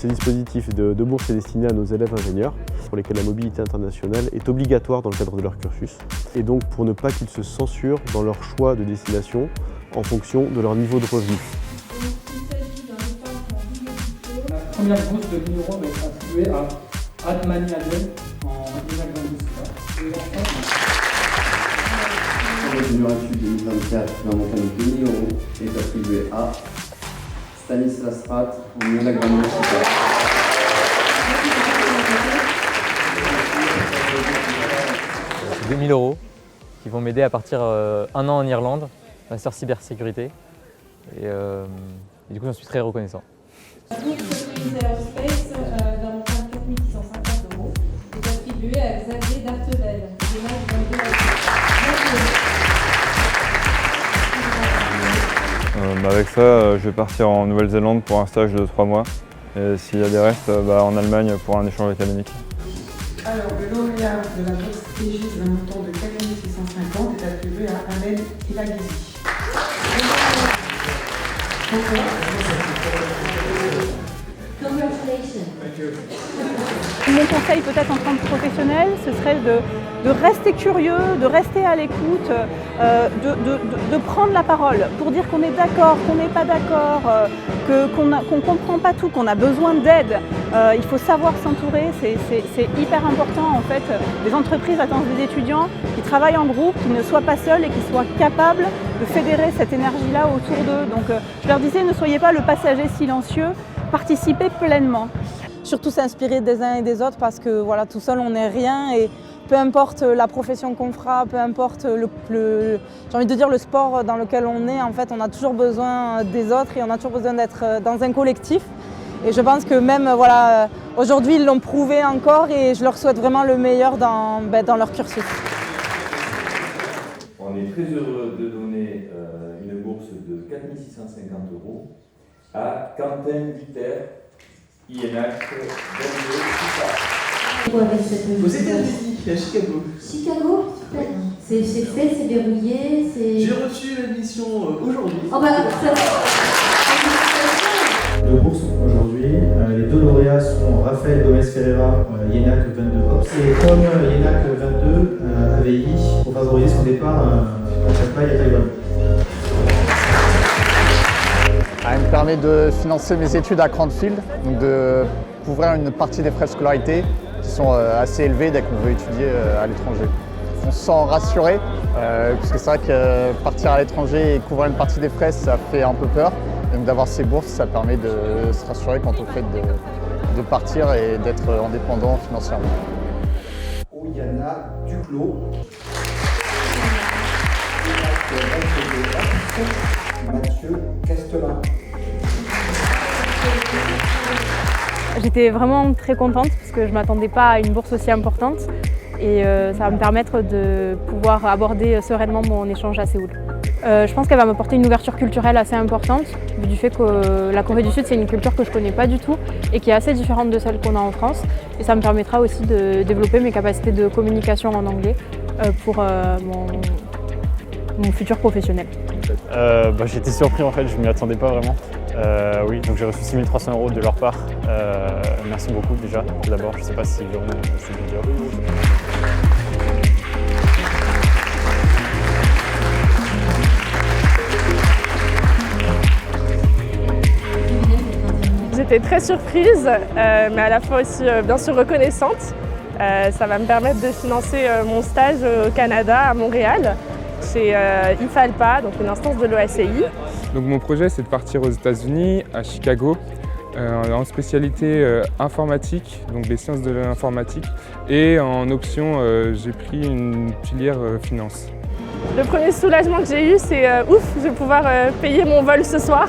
Ces dispositifs de bourse est destiné à nos élèves ingénieurs, pour lesquels la mobilité internationale est obligatoire dans le cadre de leur cursus, et donc pour ne pas qu'ils se censurent dans leur choix de destination en fonction de leur niveau de revenu. La première bourse de 1 000 € va être attribuée à Admani Adel en INAC 22. Le junior études 2024 d'un montant de 2 000 € est attribué à Stanislas Rat en INAC 22. 2 000 € qui vont m'aider à partir 1 an en Irlande, master cybersécurité. Et du coup, j'en suis très reconnaissant. La bourse User Space d'un montant de 4 650 € est attribuée à Xavier Dartevel, Avec ça, je vais partir en Nouvelle-Zélande pour un stage de 3 mois. Et s'il y a des restes, en Allemagne pour un échange académique. Alors, le lauréat de la bourse Aegis d'un montant de 4 650 est attribué à Ahmed Elaghizi. Mon conseil peut-être en tant que professionnel, ce serait de rester curieux, de rester à l'écoute, de prendre la parole pour dire qu'on est d'accord, qu'on n'est pas d'accord, qu'on ne comprend pas tout, qu'on a besoin d'aide. Il faut savoir s'entourer, c'est hyper important en fait. Les entreprises attendent des étudiants qui travaillent en groupe, qui ne soient pas seuls et qui soient capables de fédérer cette énergie-là autour d'eux. Donc je leur disais, ne soyez pas le passager silencieux, participez pleinement. Surtout s'inspirer des uns et des autres parce que voilà, tout seul on n'est rien et peu importe la profession qu'on fera, peu importe j'ai envie de dire le sport dans lequel on est, en fait on a toujours besoin des autres et on a toujours besoin d'être dans un collectif. Et je pense que même voilà, aujourd'hui ils l'ont prouvé encore et je leur souhaite vraiment le meilleur dans leur cursus. On est très heureux de donner une bourse de 4 650 € à Quentin Guiter, INAC 22. Aux États-Unis, à Chicago. Chicago, super. C'est fait, c'est verrouillé, c'est... J'ai reçu l'admission aujourd'hui. Oh bah, ça... De bourse aujourd'hui, les 2 lauréats sont Raphaël Gomez Ferreira, INAC 22 Ops, et comme INAC 22 avait dit pour favoriser son départ à Chapai et Taïwan. Elle me permet de financer mes études à Cranfield, donc de couvrir une partie des frais de scolarité qui sont assez élevés dès qu'on veut étudier à l'étranger. On se sent rassuré, parce que c'est vrai que partir à l'étranger et couvrir une partie des frais, ça fait un peu peur. Donc d'avoir ces bourses, ça permet de se rassurer quant au fait de partir et d'être indépendant financièrement. Oyana Duclos. Mathieu Castelin. J'étais vraiment très contente parce que je ne m'attendais pas à une bourse aussi importante et ça va me permettre de pouvoir aborder sereinement mon échange à Séoul. Je pense qu'elle va m'apporter une ouverture culturelle assez importante, vu du fait que la Corée du Sud, c'est une culture que je ne connais pas du tout et qui est assez différente de celle qu'on a en France. Et ça me permettra aussi de développer mes capacités de communication en anglais pour mon futur professionnel. J'étais surpris en fait, je ne m'y attendais pas vraiment. Oui, donc j'ai reçu 6 300 € de leur part. Merci beaucoup déjà, d'abord, je ne sais pas si je suis dire. J'étais très surprise, mais à la fois aussi bien sûr reconnaissante. Ça va me permettre de financer mon stage au Canada, à Montréal, chez IFALPA, donc une instance de l'OACI. Donc mon projet, c'est de partir aux États-Unis, à Chicago, en spécialité informatique, donc les sciences de l'informatique, et en option, j'ai pris une filière finance. Le premier soulagement que j'ai eu, c'est ouf, je vais pouvoir payer mon vol ce soir.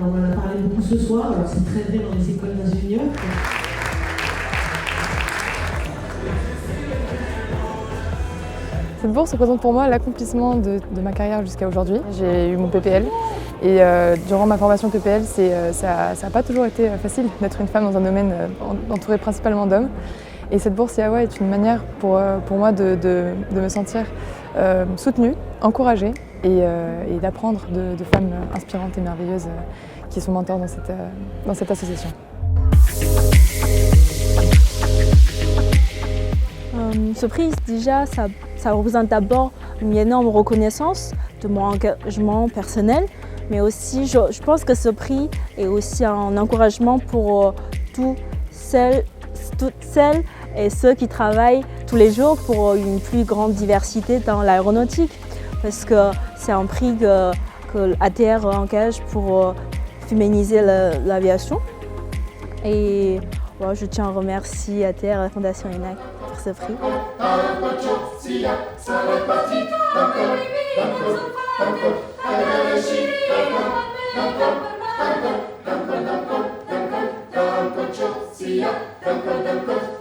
On en a parlé beaucoup ce soir, alors c'est très vrai dans les écoles d'ingénieurs. Cette bourse représente pour moi l'accomplissement de ma carrière jusqu'à aujourd'hui. J'ai eu mon PPL et durant ma formation PPL, ça n'a pas toujours été facile d'être une femme dans un domaine entouré principalement d'hommes. Et cette bourse IAWA est une manière pour moi de me sentir soutenue, encouragée et d'apprendre de femmes inspirantes et merveilleuses qui est son mentor dans cette association. Ce prix, déjà, ça représente d'abord une énorme reconnaissance de mon engagement personnel, mais aussi, je pense que ce prix est aussi un encouragement pour toutes celles et ceux qui travaillent tous les jours pour une plus grande diversité dans l'aéronautique, parce que c'est un prix que ATR engage pour féminiser l'aviation. Et voilà, je tiens à remercier ATR et la Fondation ENAC pour ce prix. Danko,